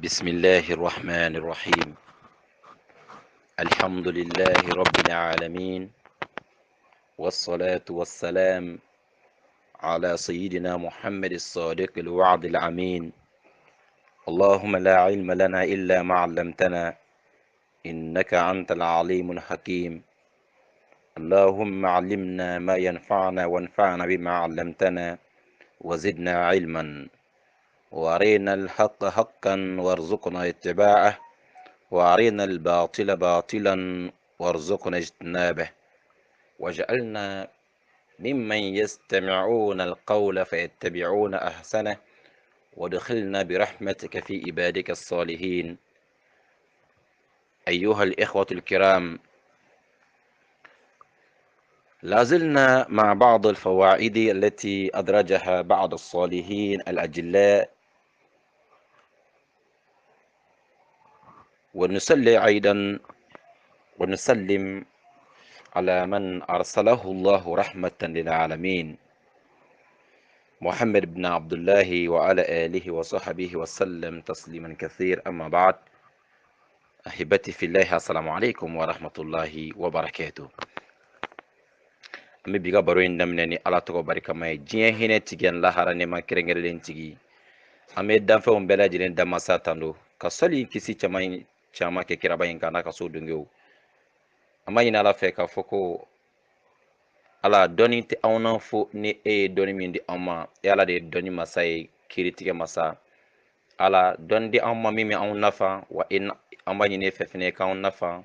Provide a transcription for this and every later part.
بسم الله الرحمن الرحيم. الحمد لله رب العالمين، والصلاة والسلام على سيدنا محمد الصادق الوعد الأمين. اللهم لا علم لنا إلا ما علمتنا، إنك أنت العليم الحكيم. اللهم علمنا ما ينفعنا وانفعنا بما علمتنا وزدنا علما، وارنا الحق حقا وارزقنا اتباعه، وارنا الباطل باطلا وارزقنا اجتنابه، واجعلنا ممن يستمعون القول فيتبعون أحسنه، وادخلنا برحمتك في عبادك الصالحين. أيها الإخوة الكرام، لازلنا مع بعض الفوائد التي أدرجها بعض الصالحين الأجلاء، ونصلي أيضا ونسلم على من أرسله الله رحمة للعالمين، محمد بن عبد الله وعلى آله وصحبه وسلم تسليما كثير. أما بعد، أحبتي في الله، السلام عليكم ورحمة الله وبركاته. أمي بيغا بروين دمني على تقو بركة ماي جيه هنا تيجين لهارا نما كرنجرلين تيجي أمي دانفهم بلا جلين دما ساتانو كسولي كيسي چما كيكرا باين كانا كسو دنگو أما ينالا فيكا فوكو ala doni te awna fo ni doni min di amma yala de doni masai kiritige masa ala don di amma mimi an nafa wa in amma ni ne fefene ka an nafa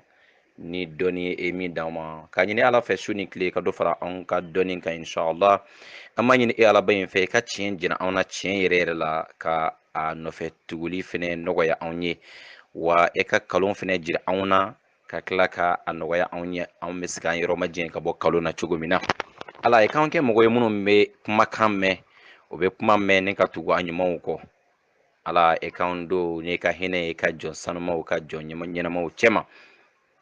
ni doni mi dama ka ni ala fe shuni kle ka do fara an ka doni ka inshallah amma ni ala bayin fe ka cin jina awna cin yere la ka a no fe tuguli fene nogo ya anye wa e ka kalon fene jira awna ka kila ka a nɔgɔya anw ye anw bɛ se k'an yɔrɔ majɛ ka bɔ kalo na cogo min na. ala ye k'an kɛ mɔgɔ ye minnu bɛ kumakan mɛn, o bɛ kuma mɛn ni ka tugu a ɲumanw kɔ. ala ye k'an don ni ka hinɛ ye ka jɔn sanumaw ka jɔn ɲɛnamaw cɛma.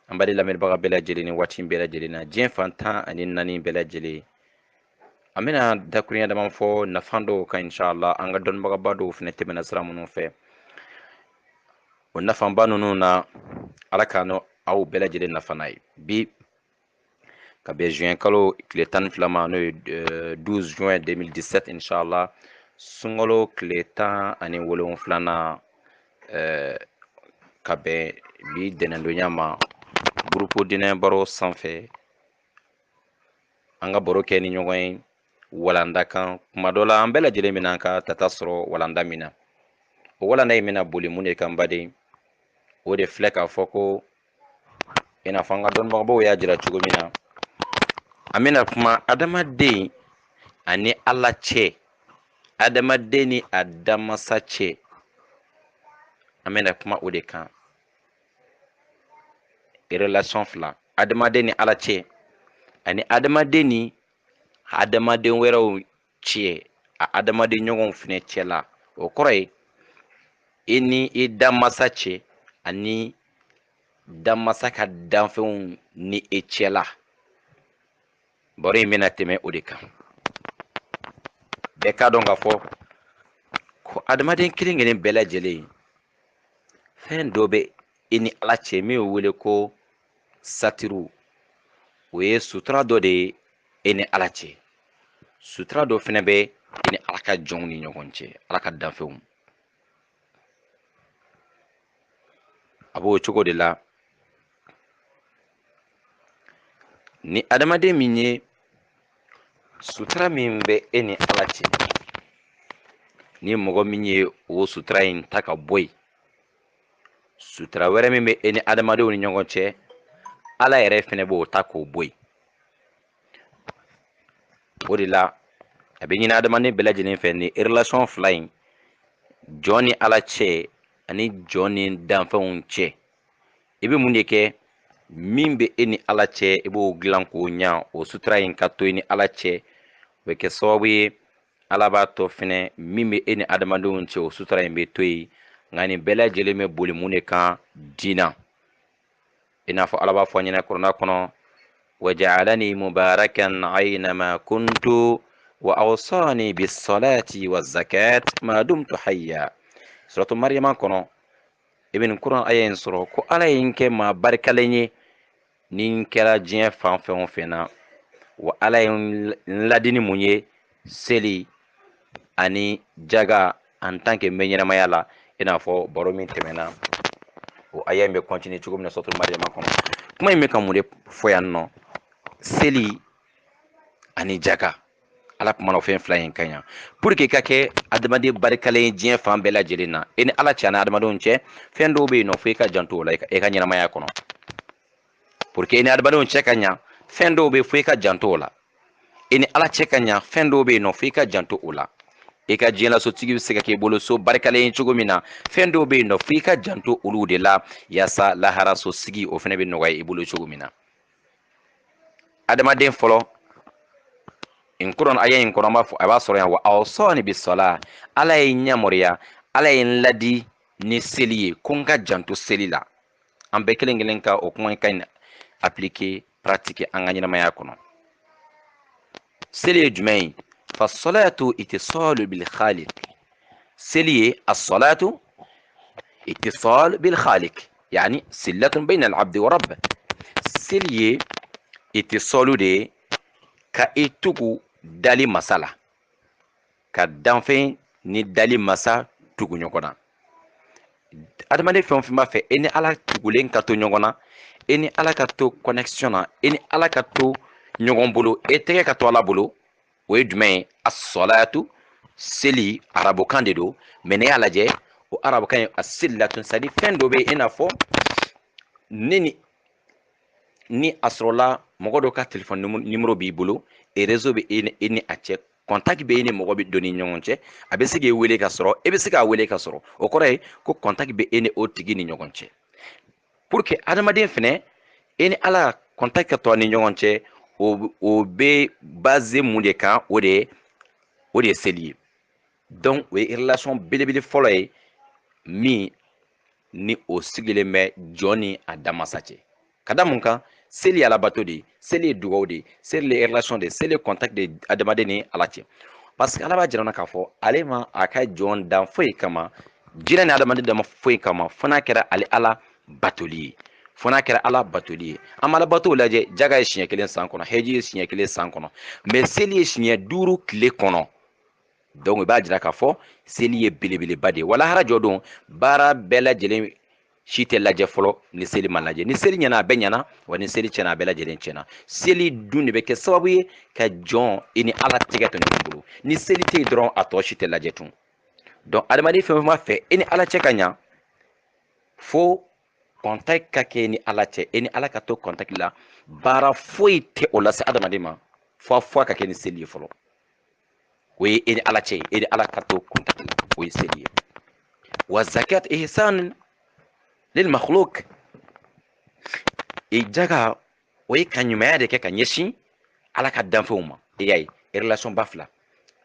an bali lamɛnbaga bɛɛ lajɛlen ni waati bɛɛ lajɛlen na, diɲɛ fantan ani naani bɛɛ lajɛlen. an bɛna dakurunya dama fɔ nafan dɔw kan inshallah, an ka dɔnnibagaba dɔw fana tɛmɛna sira minnu fɛ. o nafanba ninnu na ala k'an aw bɛɛ lajɛlen nafa n'a ye. bi ka bɛn juin kalo tile 12 ma, n'o ye 12 juin 2017 inshallah, sunkalo tile 17 na ka bɛn bi dɛnɛndonya ma gurupu dinɛ baro sanfɛ. an ka baro kɛ ni ɲɔgɔn ye walanda kan. kuma dɔ la an bɛɛ lajɛlen bɛna an ka tata sɔrɔ walanda min na. o walanda in bɛna boli mun de kan baden? o de filɛ k'a fɔ ko i n'a fɔ an ka dɔnnibagabaw y'a jira cogo min na, an bɛna kuma adamaden ani ala cɛ, adamaden ni a damasa cɛ. an bɛna kuma o de kan. relation fila, adamaden ni ala cɛ ani adamaden ni adamaden wɛrɛw cɛ, a adamaden ɲɔgɔnw fɛnɛ cɛ la. o kɔrɔ ye i ni i damasa cɛ ani damasa ka danfɛnw ni e cɛla. baro in bɛna tɛmɛ o de kan. bɛɛ ka dɔn k'a fɔ ko adamaden kelen kelen bɛɛ lajɛlen, fɛn dɔ bɛ i ni ala cɛ min y'o wele ko satiru. o ye sutura dɔ de ye i ni ala cɛ. sutura dɔ fɛnɛ bɛ i ni ala ka jɔnw ni ɲɔgɔn cɛ, ala ka danfɛnw. a b'o cogo de la. ni adamaden min ye sutura min bɛ e ni ala cɛ, ni mɔgɔ min ye o sutura in ta ka bɔ yen, sutura wɛrɛ min bɛ e ni adamadenw ni ɲɔgɔn cɛ, ala yɛrɛ fɛnɛ b'o ta k'o bɔ yen. o de la a bɛ ɲini adamaden bɛɛ lajɛlen fɛ ni relation fila in, jɔn ni ala cɛ ani jɔn ni danfɛnw cɛ, i bɛ mun de kɛ? min bɛ e ni ala cɛ, i b'o dilan k'o ɲa, o sutura in ka to i ni ala cɛ. o bɛ kɛ sababu ye ala b'a to fɛnɛ min bɛ e ni adamadenw cɛ, o sutura in bɛ to yen. nka nin bɛɛ lajɛlen bɛ boli mun de kan? diina. i n'a fɔ ala b'a fɔ an ɲɛna kuranɛ kɔnɔ, waja'alani mubarakan aynama kuntu wa awsani bis salati waz zakat ma dumtu hayya. suratu mariyama kɔnɔ ibn Quran aya in soro ko ala yin ke ma barkalenye nin kɛra diɲɛ fan fɛn o fɛn na wa ala ye ladini mun ye seli ani jaga en tant que mɛ ɲɛnamaya la i n'a fɔ baro min tɛmɛna o aya in bɛ continue cogo min na suratul Maryama kɔnɔ kuma in bɛ ka mun de fɔ yan nɔ seli ani jaga ala kumana o fɛn fila in kan yan pour que ka kɛ adamaden barikalen ye diɲɛ fan bɛɛ lajɛlen na i ni ala cɛ ani adamadenw cɛ fɛn dɔw bɛ yen nɔ fo i ka janto o la i ka ɲɛnamaya kɔnɔ pour que i ni adamadenw cɛ ka ɲa fɛn dɔw bɛ fo i ka janto o la i ni ala cɛ ka ɲa fɛn dɔw bɛ yen nɔ fo i ka janto o la i ka diɲɛlasotigi bɛ se ka k'i bolo so barikalen ye cogo min na fɛn dɔw bɛ yen nɔ fo i ka janto olu de la yaasa laharaso sigi o fana bɛ nɔgɔya i bolo cogo min na adamaden fɔlɔ in kuran aya in kɔnɔ a b'a sɔrɔ yan wa awsani bisala ala ye ɲamɔriya ala ye n ladi ni seli ye ko n ka janto seli la an bɛɛ kelen kelen ka o kuma ka ɲi appliquer pratiquer an ka ɲɛnamaya kɔnɔ seli ye jumɛn ye fasolatu itisalu bil khaliq seli ye as-salatu itisal bil khaliq yani silatun bayna al-abdi wa rabbih seli ye itisalu de ka i tugu dali masa la ka danfɛn ni dali masa tugu ɲɔgɔn na adamaden fɛn o fɛn b'a fɛ i ni ala tugulen ka to ɲɔgɔn na i ni ala ka to connexion na i ni ala ka to ɲɔgɔn bolo i tɛgɛ ka to ala bolo o ye jumɛn ye as-salatu seli arabukan de don mais n'i y'a lajɛ o arabukan ye as-silatun c'est à dire fɛn dɔ bɛ i n'a fɔ ni a sɔrɔla mɔgɔ dɔ ka téléphone numéro b'i bolo et réseau bɛ i ni a cɛ contact bɛ i ni mɔgɔ bɛ don ni ɲɔgɔn cɛ a bɛ se k'i wele ka sɔrɔ e bɛ se k'a wele ka sɔrɔ o kɔrɔ ye ko contact bɛ e ni o tigi ni ɲɔgɔn cɛ pour que adamaden fɛnɛ e ni ala contact ka to a ni ɲɔgɔn cɛ o bɛ base mun de kan o de ye seli ye donc o ye relation belebele fɔlɔ ye min ni o sigilen bɛ jɔn ni a damasa cɛ ka da mun kan seli ye alabato de ye seli ye dugawu de ye seli ye relation de ye seli ye contact de ye adamaden ni ala cɛ parce que ala b'a jira n na k'a fɔ ale ma a ka jɔn dan foyi kama jinɛ ni adamaden dama foyi kama fo n'a kɛra ale ala batoli ye fo n'a kɛra ala batoli ye an b'ala batow lajɛ jaga ye siɲɛ kelen san kɔnɔ heji ye siɲɛ kelen san kɔnɔ mais seli ye siɲɛ 5 tile kɔnɔ donc i b'a jira k'a fɔ seli ye belebeleba de ye walahara jɔ don baara bɛɛ lajɛlen si tɛ lajɛ fɔlɔ ni seli ma lajɛ ni seli ɲɛna a bɛɛ ɲɛna wa ni seli tiɲɛna a bɛɛ lajɛlen tiɲɛna seli dun de bɛ kɛ sababu ye ka jɔn i ni ala tɛgɛ to ɲɔgɔn bolo ni seli tɛ yen dɔrɔn a tɔ si tɛ lajɛ tun donc adamaden fɛn o fɛn b'a fɛ i ni ala cɛ ka ɲa fo contact ka kɛ ni ala cɛ i ni ala ka to contact la baara foyi tɛ o lase adamaden ma fo a ka kɛ ni seli ye fɔlɔ o ye i ni ala cɛ ye i ni ala ka to contact la o ye seli ye wa zakat ihsan lil makhluq i jaga o ye ka ɲumanya de kɛ ka ɲɛsin ala ka danfɛnw ma i y'a ye relation ba fila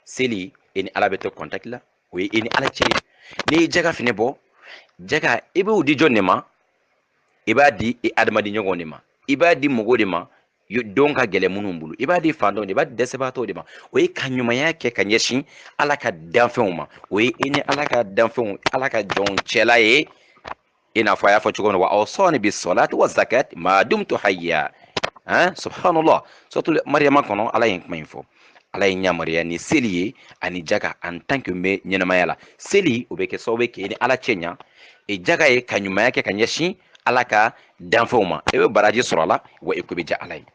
seli i ni ala bɛ to contact la o ye i ni ala cɛ ye n'i ye jaga fɛnɛ bɔ jaga i b'o di jɔn de ma i b'a di i adamaden ɲɔgɔn de ma i b'a di mɔgɔw de ma don ka gɛlɛn minnu bolo i b'a di fantanw de i b'a di dɛsɛbaatɔw de ma o ye ka ɲumanya kɛ ka ɲɛsin ala ka danfɛnw ma o ye i ni ala ka danfɛnw ala ka jɔnw cɛla ye i n'a fɔ a y'a fɔ cogo min na wa awsani bisolati wa zakat ma dumtu hayya subhanallah surtout Maryama kɔnɔ ala ye kuma in fɔ ala ye ɲamariya ni seli ye ani jaga en tant que bɛ ɲɛnamaya la seli o bɛ kɛ sababu ye k'e ni ala cɛ ɲa jaga ye ka ɲumanya kɛ ka ɲɛsin ala ka danfɛnw ma e bɛ baraji sɔrɔ a la wa i ko bɛ diya ala ye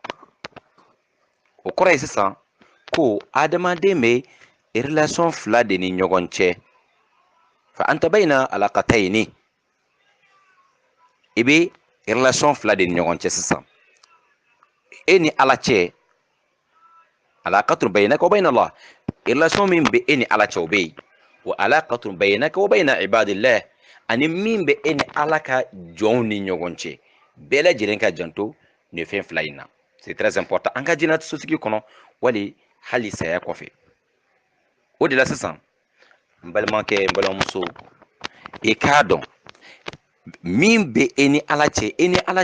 o kɔrɔ ye sisan ko adamaden bɛ relation fila de ni ɲɔgɔn cɛ fa anta bayna alaqatayni i bɛ relation fila de ni ɲɔgɔn cɛ sisan e ni ala cɛ alaqatun baynaka wa bayna Allah relation min bɛ e ni ala cɛ o bɛ yen wa alaqatun baynaka wa bayna ibadillah ani min bɛ e ni ala ka jɔnw ni ɲɔgɔn cɛ bɛɛ lajɛlen ka janto nin fɛn fila in na c'est très important an ka jinɛsosigi kɔnɔ wali hali saya kɔfɛ o de la sisan n balimakɛ n balimamuso i k'a dɔn min bɛ e ni ala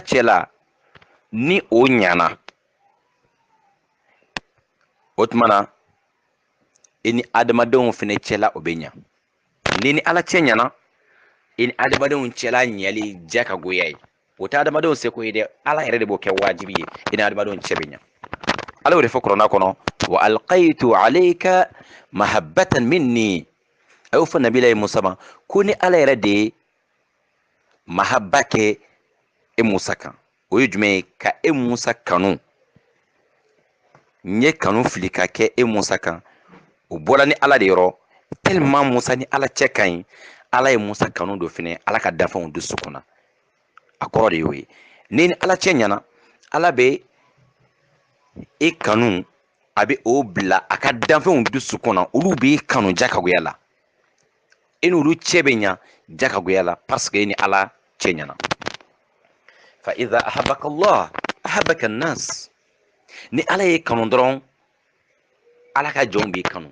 cɛ la ni o ɲana o tuma na i ni adamadenw fɛnɛ cɛla o bɛ ɲa ni ala cɛ ɲana in adamadenw cɛla ɲɛli ja ka goya ye o tɛ adamadenw seko ye dɛ ala yɛrɛ de b'o kɛ wajibi ye i ni adamadenw cɛ bɛ ɲa ala y'o de fɔ kuranna kɔnɔ wa alqaitu alayka mahabbatan minni a y'o fɔ nabila ye musa ma ko ni ala yɛrɛ de ye mahabba kɛ e musa kan o ye jumɛn ye ka e musa kanu n ye kanu fili ka kɛ e musa kan o bɔra ni ala de yɔrɔ tellement musa ni ala cɛ ka ɲi ala ye musa kanu do fɛnɛ ala ka danfɛnw dusu kunna a kɔrɔ de y'o ye ni ala cɛ ɲɛna ala bɛ e kanu a bɛ o bila a ka danfɛnw dusu kunna olu b'i kanu jakagoya la e n'olu cɛ bɛ ɲa jakagoya la parce que e ni ala cɛ ɲɛna fa idha ahabbaka Allah ahabbaka an-nas ni ala ye kanu dɔrɔn ala ka jɔnw b'i kanu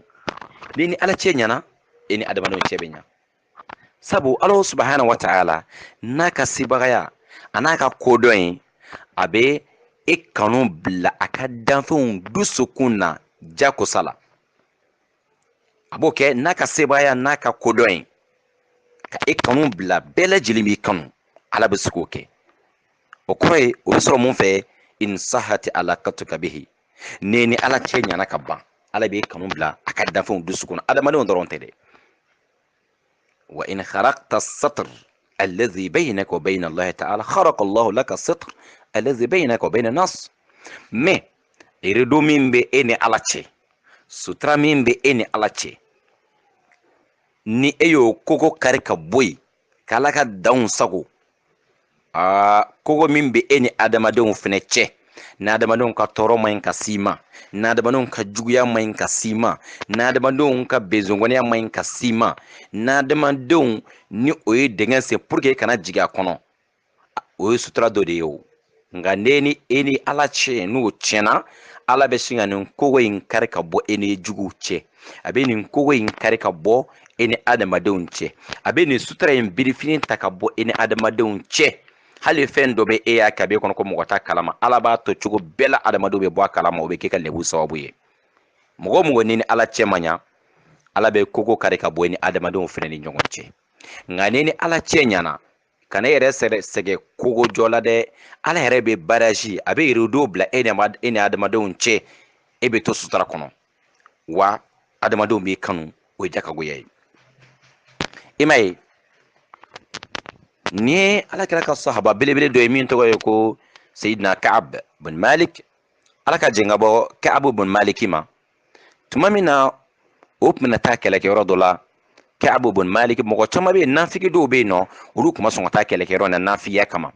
ni ala cɛ ɲɛna e ni adamadenw cɛ bɛ ɲa sabu ala subhanahu wa ta'ala n'a ka sebagaya a n'a ka kodɔn a bɛ e kanu bila a ka danfɛnw dusukun na jakosa la a b'o kɛ n'a ka sebagaya n'a ka kodɔn ka e kanu bila bɛɛ lajɛlen b'i kanu ala bɛ se k'o kɛ o kɔrɔ ye o bɛ sɔrɔ mun fɛ in sahati alaqatuka bihi ni ala cɛ ɲana ka ban ala bɛ kanu bila a ka danfɛnw dusukun na adamadenw dɔrɔn tɛ dɛ wa in kharaqta as-satr alladhi baynaka wa bayna Allah ta'ala kharaqa Allah laka as-satr alladhi baynaka wa bayna an-nas mais rido min bɛ e ni ala cɛ sutura min bɛ e ni ala cɛ ni e y'o kogo kari ka bɔ yen k'ala ka danw sago kogo min bɛ e ni adamadenw fɛnɛ cɛ n'adamadenw ka tɔɔrɔ ma ɲi ka s'i ma n'adamadenw ka juguya ma ɲi ka s'i ma n'adamadenw ka bezongɔniya ma ɲi ka s'i ma n'adamadenw ni o ye dingɛ sen pour que e kana jigin a kɔnɔ o ye sutura dɔ de ye o nka ne ni e ni ala cɛ n'o tiɲɛna ala bɛ sin ka nin kogo in kari ka bɔ e ni juguw cɛ a bɛ nin kogo in kari ka bɔ e ni adamadenw cɛ a bɛ nin sutura in birifini ta ka bɔ e ni adamadenw cɛ hali fɛn dɔ bɛ e y'a kɛ a bɛ kɔnɔ ko mɔgɔ t'a kalama ala b'a to cogo bɛɛ la adamadenw bɛ bɔ a kalama o bɛ kɛ ka lebu sababu ye mɔgɔ mɔgɔ ni ala cɛ man ɲa ala bɛ kogo kari ka bɔ e ni adamadenw fɛnɛ ni ɲɔgɔn cɛ nka ni ala cɛ ɲana kana e yɛrɛ sɛgɛ kogo jɔ la dɛ ala yɛrɛ bɛ baraji a bɛ rideau bila e ni adamadenw cɛ e bɛ to sutura kɔnɔ wa adamadenw b'i kanu o ye jakagoya ye i m'a ye ni ye ala kɛra ka sahaba belebele dɔ ye min tɔgɔ ye ko sayidina Ka'ab bin Malik ala ka jɛn ka bɔ Ka'ab bin Malik ma tuma min na o tun bɛna taa kɛlɛkɛyɔrɔ dɔ la Ka'ab bin Malik mɔgɔ caman bɛ yen nafiki dɔw bɛ yen nɔ olu tun ma sɔn ka taa kɛlɛkɛyɔrɔ na nafigiya kama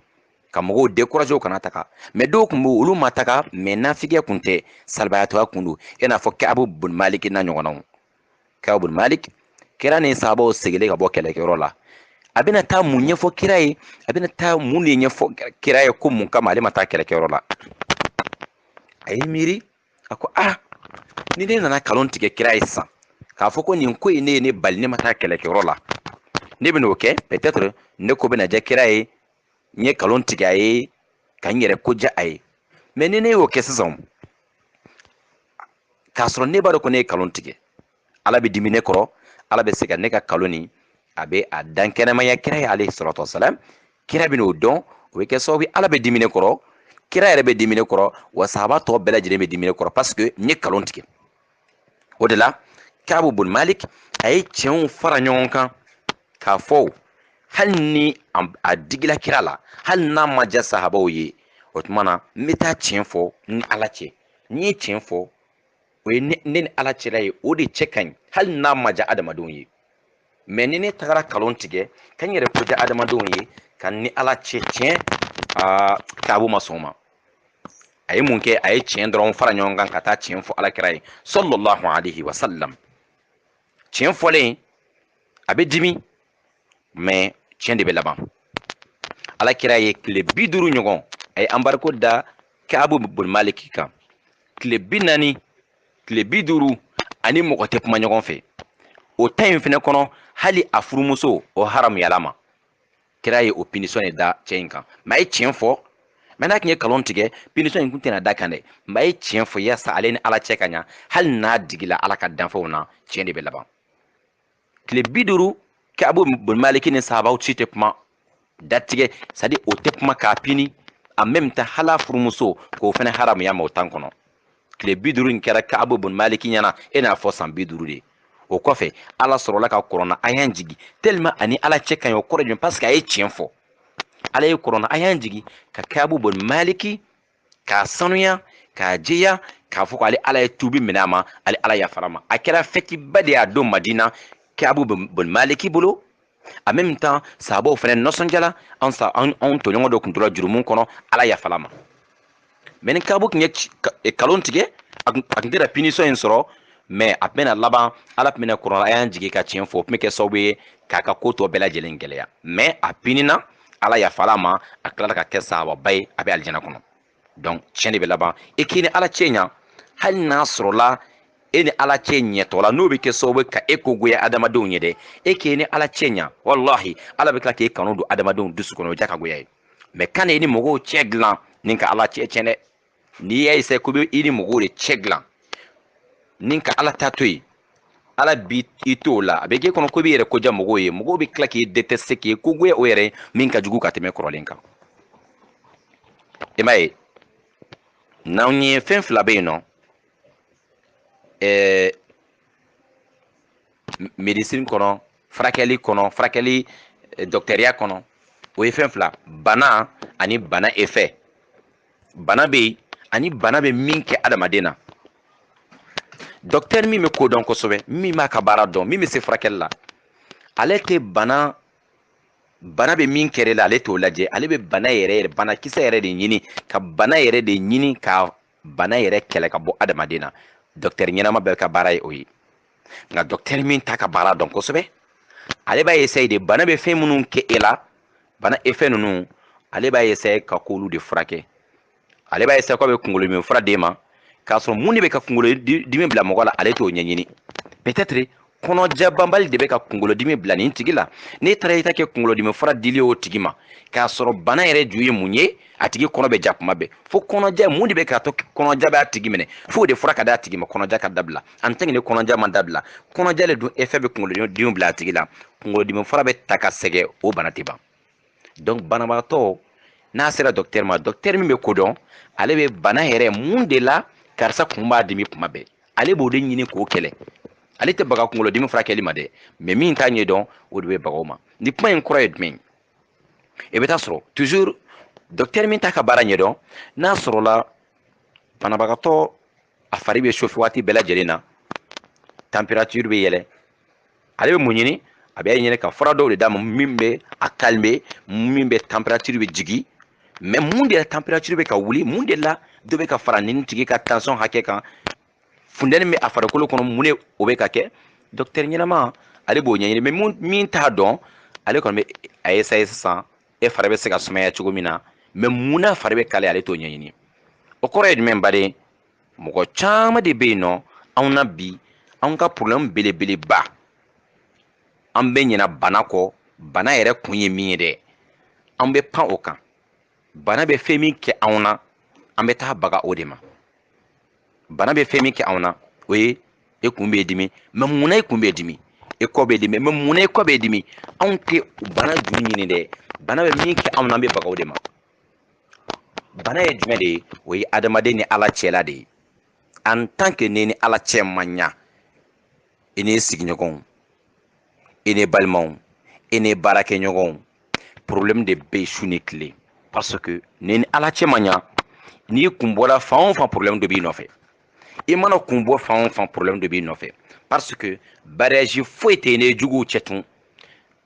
ka mɔgɔw décourager o kana taga mais dɔw tun bɛ yen olu ma taga mais nafigiya kun tɛ salibayatɔya kun don i n'a fɔ Ka'ab bin Malik n'a ɲɔgɔnnaw Ka'ab bin Malik kɛra ni sahabaw seginnen ka bɔ kɛlɛkɛyɔrɔ la a bɛna taa mun ɲɛfɔ kira ye a bɛna taa mun de ɲɛfɔ kira ye ko mun kama ale ma taa kɛlɛkɛyɔrɔ la a ye miiri a ko ni ne nana kalon tigɛ kira ye sisan k'a fɔ ko nin ko in ne ye ne bali ne ma taa kɛlɛkɛyɔrɔ la ne bɛ n'o kɛ peut-être ne ko bɛna diya kira ye n ye kalon tigɛ a ye ka n yɛrɛ ko diya a ye mais ni ne y'o kɛ sisan k'a sɔrɔ ne b'a dɔn ko ne ye kalon tigɛ ala bɛ dimi ne kɔrɔ ala bɛ se ka ne ka kalon nin a bɛ a dan kɛnɛmaya kira ye alayhi salatu wasalam kira bɛ n'o dɔn o bɛ kɛ sababu ala bɛ dimi ne kɔrɔ kira yɛrɛ bɛ dimi ne kɔrɔ wa sahaba tɔ bɛɛ lajɛlen bɛ dimi ne kɔrɔ parce que n ye kalon tigɛ o de la Ka'ab bin Malik a ye tiɲɛw fara ɲɔgɔn kan k'a fɔ hali ni a digila kira la hali n'a ma diya sahabaw ye o tuma na n bɛ taa tiɲɛ fɔ ni ala cɛ n'i ye tiɲɛ fɔ o ye ne ni ala cɛla ye o de cɛ ka ɲi hali n'a ma diya adamadenw ye mais ni ne tagara kalon tigɛ ka n yɛrɛ ko diya adamadenw ye ka ni ala cɛ tiɲɛ Ka'ab ma sɔn o ma a ye mun kɛ a ye tiɲɛ dɔrɔn fara ɲɔgɔn kan ka taa tiɲɛ fɔ alakira ye sallallahu alaihi wa sallam tiɲɛ fɔlen a bɛ dimi mais tiɲɛ de bɛ laban alakira ye tile 50 ɲɔgɔn a ye embargo da Ka'ab bin Malik kan tile 40 tile 50 ani mɔgɔ tɛ kuma ɲɔgɔn fɛ o ta in fɛnɛ kɔnɔ hali a furumuso o haram yala ma kira ye o punition de da cɛ in kan mais a ye tiɲɛ fɔ mais n'a tun ye kalon tigɛ punition in kun tɛna da kan dɛ mais a ye tiɲɛ fɔ yasa ale ni ala cɛ ka ɲa hali n'a digila ala ka danfɛnw na tiɲɛ de bɛ laban tile 50 Ka'ab bin Malik ni sahabaw ci te kuma datige c'est-à-dire o te kuma k'a pini en même temps hala furumuso k'o fana haram ya ma o tan kɔnɔ tile 50 in kɛra Ka'ab bin Malik ɲɛna e n'a fɔ san 50 de o kɔfɛ ala sɔrɔla ka kɔrɔna a y'an jigi tellement ani ala cɛ kan ye o kɔrɔ jumɛn parce que a ye tiɲɛ fɔ ala ye kɔrɔna a y'an jigi ka Ka'ab bin Malik k'a sanuya k'a jɛya k'a fɔ k'ale ala ye tubi minɛ a ma ale ala yafara ma a kɛra fɛtiba de y'a don Madina Ka'ab bin Malik bolo en même temps sahabaw fana nisɔndiyala anw tɔɲɔgɔn dɔ tun tora jurumu kɔnɔ ala yafala ma mais ni Ka'ab tun ye nkalon tigɛ a tun tɛna punition in sɔrɔ mais a bɛna laban ala tun bɛna kɔrɔla a y'an jigi ka tiɲɛ fɔ o tun bɛ kɛ sababu ye k'a ka ko tɔ bɛɛ lajɛlen gɛlɛya mais a pinina ala yafala ma a tilala ka kɛ sahababa ye a bɛ alijana kɔnɔ donc tiɲɛ de bɛ laban e k'i ni ala cɛ ɲa hali n'a sɔrɔla e ni ala cɛ ɲɛtɔ la n'o bɛ kɛ sababu ka e ko goya adamadenw ye dɛ e k'i ni ala cɛ ɲa wallahi ala bɛ tila k'e kanu don adamadenw dusu kɔnɔ o ja ka goya ye mais kana i ni mɔgɔw cɛ dilan ni ka ala cɛ tiɲɛ dɛ n'i y'a essayé ko bɛ i ni mɔgɔw de cɛ dilan ni ka ala ta to yen ala bi i t'o la a bɛ k'e kɔnɔ ko b'i yɛrɛ koja mɔgɔw ye mɔgɔw bɛ tila k'e détester k'e ko goya o yɛrɛ min ka jugu ka tɛmɛ kɔrɔlen kan i m'a ye n'anw ye fɛn fila bɛ yen nɔ médecine kɔnɔ furakɛli docteuria kɔnɔ o ye fɛn fila bana ani bana effet bana bɛ yen ani bana bɛ min kɛ adamaden na docteur min bɛ ko dɔn kosɛbɛ min b'a ka baara dɔn min bɛ se furakɛli la ale tɛ bana bɛ min kɛra la ale t'o lajɛ ale bɛ bana yɛrɛ banakisɛ yɛrɛ de ɲini ka bana yɛrɛ de ɲini ka bana yɛrɛ kɛlɛ ka bɔ adamaden na docteur ɲɛnama bɛɛ ka baara ye o ye nka docteur min t'a ka baara dɔn kosɛbɛ ale b'a essayer de bana bɛ fɛn minnu kɛ e la bana effet ninnu ale b'a essayer ka k'olu de furakɛ ale b'a essayer k'a bɛ kunkolodimi fura d'e ma k'a sɔrɔ mun de bɛ ka kunkolodimi bila mɔgɔ la ale t'o ɲɛɲini peut-être kɔnɔja banbali de bɛ ka kunkolodimi bila nin tigi la n'e taara i ta kɛ kunkolodimi fura dili o tigi ma k'a sɔrɔ bana yɛrɛ ju ye mun ye a tigi kɔnɔ bɛ ja kuma bɛɛ fo kɔnɔja mun de bɛ k'a to kɔnɔja b'a tigi minɛ fo de fura ka d'a tigi ma kɔnɔja ka dabila en tant que ni kɔnɔja ma dabila kɔnɔja le dun effet bɛ kunkolodimi bila a tigi la kunkolodimi fura bɛ ta ka sɛgɛ o bana tɛ ban donc banabagatɔ n'a sera docteur ma docteur min bɛ ko dɔn ale bɛ bana yɛrɛ mun de la karisa kun b'a dimi kuma bɛɛ ale b'o de ɲini k'o kɛlɛ ale tɛ baga kunkolodimi furakɛli ma dɛ mais min t'a ɲɛdɔn o de bɛ baga o ma ni kuma in kɔrɔ ye jumɛn i bɛ taa sɔrɔ toujours docteur min t'a ka baara ɲɛdɔn n'a sɔrɔla banabagatɔ a fari bɛ chauffer waati bɛɛ lajɛlen na température bɛ yɛlɛ ale bɛ mun ɲini a bɛ ɲini ka fura dɔw de d'a ma min bɛ a calmer min bɛ température bɛ jigin mais mun de la température bɛ ka wuli mun de la dɔ bɛ ka fara nin tigi ka tension hakɛ kan funtɛni bɛ a farikolo kɔnɔ mun de o bɛ ka kɛ docteur ɲɛnama ale b'o ɲɛɲini mais min t'a dɔn ale kɔni bɛ a essayer sisan e fari bɛ se ka sumaya cogo min na mais mun na fari bɛ kale ale t'o ɲɛɲini o kɔrɔ ye jumɛn baden mɔgɔ caman de bɛ yen nɔ anw na bi anw ka problème belebeleba an bɛ ɲinɛ bana kɔ bana yɛrɛ kun ye min ye dɛ an bɛ pan o kan bana bɛ fɛn min kɛ anw na an bɛ taa baga o de ma bana bɛ fɛn min kɛ anw na o ye e kun b'e dimi mais munna e kun b'e dimi e kɔ b'e dimi mais munna e kɔ b'e dimi anw tɛ bana juru ɲini dɛ bana bɛ min kɛ anw na an bɛ baga o de ma bana ye jumɛn de ye o ye adamaden ni ala cɛla de ye en tant que ne ni ala cɛ man ɲa i n'i sigiɲɔgɔnw i ni balimaw i ni baarakɛɲɔgɔnw problème de bɛ yen su ni tile parce que ne ni ala cɛ man ɲa n'i kun bɔra fan o fan problème dɔ b'i nɔfɛ i mana kun bɔ fan o fan problème dɔ b'i nɔfɛ parce que barrage foyi tɛ ne juguw cɛ tun